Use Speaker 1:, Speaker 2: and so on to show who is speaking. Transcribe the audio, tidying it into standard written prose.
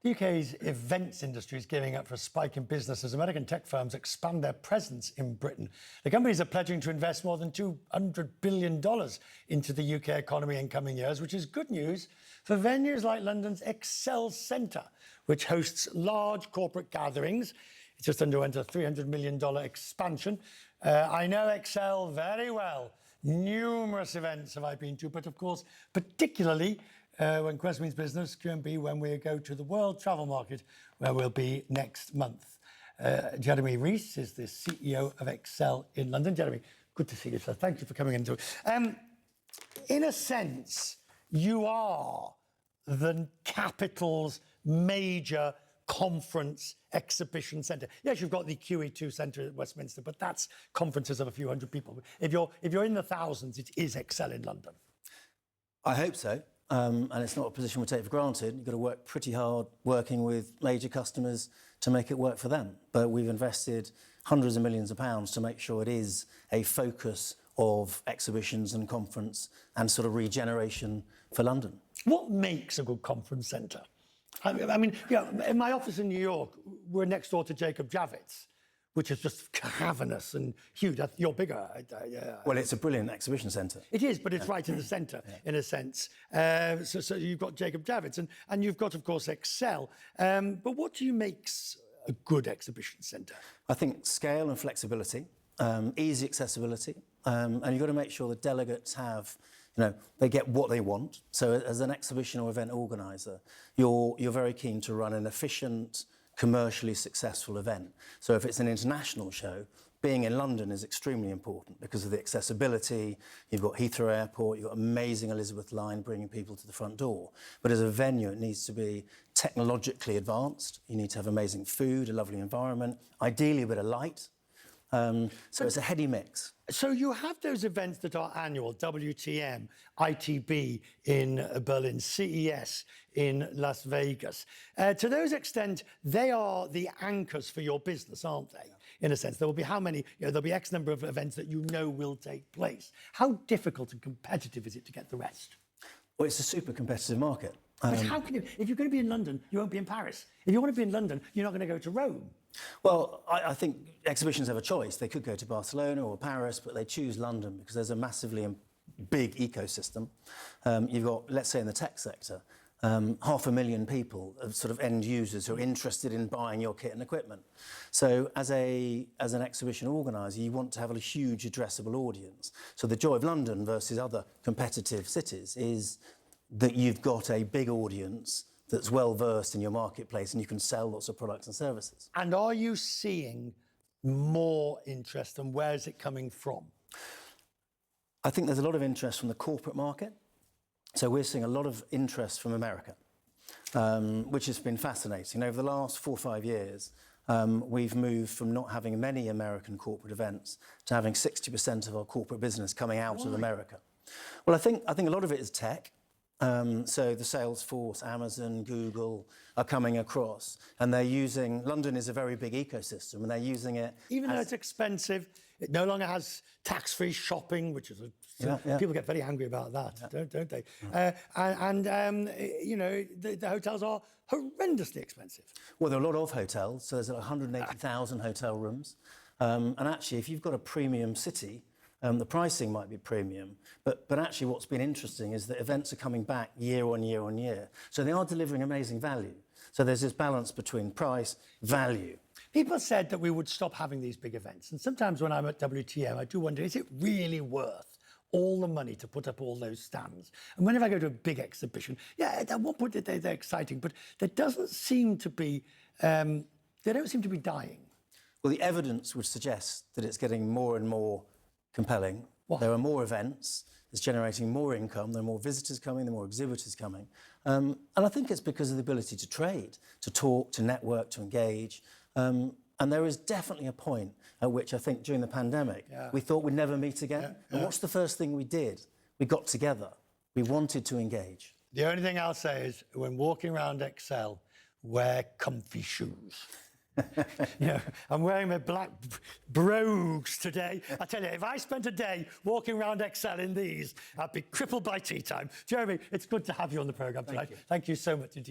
Speaker 1: The UK's events industry is gearing up for a spike in business as American tech firms expand their presence in Britain. The companies are pledging to invest more than $200 billion into the UK economy in coming years, which is good news for venues like London's Excel Centre, which hosts large corporate gatherings. It just underwent a $300 million expansion. I know Excel very well. Numerous events have I been to, but of course, particularly when Quest means business, QMB, when we go to the World Travel Market, where we'll be next month. Jeremy Rees is the CEO of Excel in London. Jeremy, good to see you, sir. Thank you for coming into it. In a sense, you are the capital's major conference exhibition centre. Yes, you've got the QE2 Centre at Westminster, but that's conferences of a few hundred people. If you're in the thousands, it is Excel in London.
Speaker 2: I hope so. And it's not a position we take for granted. You've got to work pretty hard working with major customers to make it work for them. But we've invested hundreds of millions of pounds to make sure it is a focus of exhibitions and conference and sort of regeneration for London.
Speaker 1: What makes a good conference centre? I mean, in my office in New York, we're next door to Jacob Javits, which is just cavernous and huge. You're bigger.
Speaker 2: Well, it's a brilliant exhibition centre.
Speaker 1: It is, but it's right in the centre, in a sense. So you've got Jacob Javits, and you've got, of course, Excel. But what do you make a good exhibition centre?
Speaker 2: I think scale and flexibility, easy accessibility, and you've got to make sure the delegates have, they get what they want. So as an exhibition or event organiser, you're very keen to run an efficient, commercially successful event. So if it's an international show, being in London is extremely important because of the accessibility. You've got Heathrow Airport, you've got amazing Elizabeth Line bringing people to the front door. But as a venue, it needs to be technologically advanced. You need to have amazing food, a lovely environment, ideally a bit of light. So it's a heady mix.
Speaker 1: So you have those events that are annual, WTM, ITB in Berlin, CES in Las Vegas. To those extent, they are the anchors for your business, aren't they? In a sense, there will be how many, there'll be X number of events that will take place. How difficult and competitive is it to get the rest?
Speaker 2: Well, it's a super competitive market.
Speaker 1: But how can you, if you're going to be in London, you won't be in Paris. If you want to be in London, you're not going to go to Rome.
Speaker 2: Well, I think exhibitions have a choice. They could go to Barcelona or Paris, but they choose London because there's a massively big ecosystem. You've got, let's say in the tech sector, 500,000 people, sort of end users who are interested in buying your kit and equipment. So as an exhibition organiser, you want to have a huge addressable audience. So the joy of London versus other competitive cities is that you've got a big audience that's well versed in your marketplace and you can sell lots of products and services.
Speaker 1: And are you seeing more interest, and where is it coming from?
Speaker 2: I think there's a lot of interest from the corporate market. So we're seeing a lot of interest from America, which has been fascinating. Over the last 4 or 5 years, we've moved from not having many American corporate events to having 60% of our corporate business coming out of America. Well, I think a lot of it is tech. So the Salesforce, Amazon, Google are coming across, and they're using, London is a very big ecosystem, and they're using it.
Speaker 1: Even though it's expensive, it no longer has tax-free shopping, which is people get very angry about that, don't they? The hotels are horrendously expensive.
Speaker 2: Well, there are a lot of hotels, so there's 180,000 hotel rooms, and actually, if you've got a premium city, the pricing might be premium, but actually what's been interesting is that events are coming back year on year on year. So they are delivering amazing value. So there's this balance between price, value.
Speaker 1: People said that we would stop having these big events. And sometimes when I'm at WTM, I do wonder, is it really worth all the money to put up all those stands? And whenever I go to a big exhibition, at one point they're exciting, but there doesn't seem to be, they don't seem to be dying.
Speaker 2: Well, the evidence would suggest that it's getting more and more compelling. There are more events, it's generating more income, there are more visitors coming, there are more exhibitors coming. And I think it's because of the ability to trade, to talk, to network, to engage. And there is definitely a point at which I think during the pandemic, we thought we'd never meet again. And what's the first thing we did? We got together. We wanted to engage.
Speaker 1: The only thing I'll say is when walking around Excel, wear comfy shoes. I'm wearing my black brogues today. I tell you, if I spent a day walking around Excel in these, I'd be crippled by tea time. Jeremy, it's good to have you on the programme tonight. Thank you so much indeed.